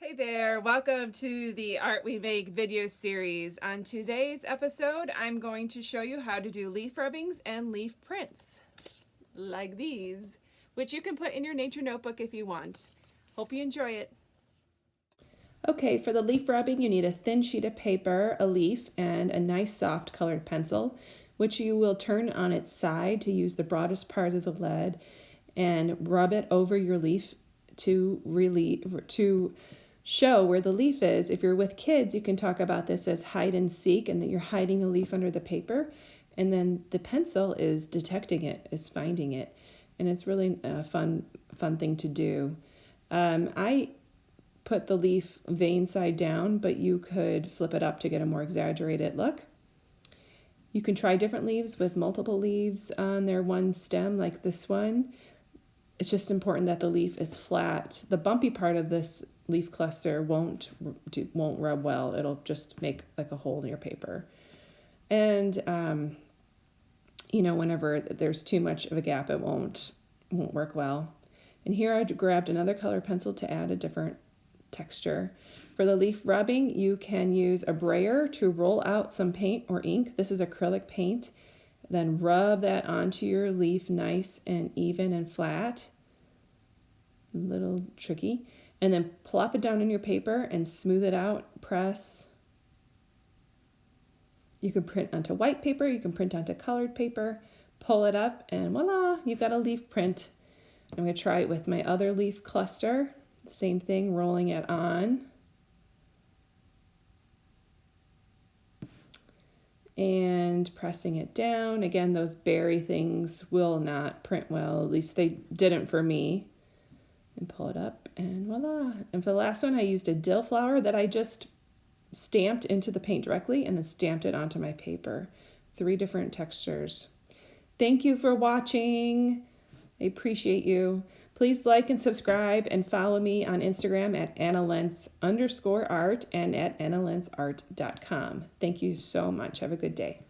Hey there, welcome to the Art We Make video series. On today's episode, I'm going to show you how to do leaf rubbings and leaf prints, like these, which you can put in your nature notebook if you want. Hope you enjoy it. Okay, for the leaf rubbing, you need a thin sheet of paper, a leaf, and a nice soft colored pencil, which you will turn on its side to use the broadest part of the lead and rub it over your leaf to show where the leaf is. If you're with kids, you can talk about this as hide and seek, and that you're hiding the leaf under the paper, and then the pencil is detecting it, is finding it, and it's really a fun thing to do. I put the leaf vein side down, but you could flip it up to get a more exaggerated look. You can try different leaves with multiple leaves on their one stem, like this one. It's just important that the leaf is flat. The bumpy part of this leaf cluster won't rub well. It'll just make like a hole in your paper. And whenever there's too much of a gap, it won't work well. And here I grabbed another color pencil to add a different texture. For the leaf rubbing, you can use a brayer to roll out some paint or ink. This is acrylic paint. Then rub that onto your leaf nice and even and flat. A little tricky. And then plop it down on your paper and smooth it out. Press. You can print onto white paper. You can print onto colored paper. Pull it up and voila, you've got a leaf print. I'm going to try it with my other leaf cluster. Same thing, rolling it on. And pressing it down. Again, those berry things will not print well. At least they didn't for me. And pull it up and voila. And for the last one, I used a dill flower that I just stamped into the paint directly and then stamped it onto my paper. 3 different textures. Thank you for watching. I appreciate you. Please like and subscribe and follow me on Instagram at AnnaLentz_art and at AnnaLentzArt.com. Thank you so much. Have a good day.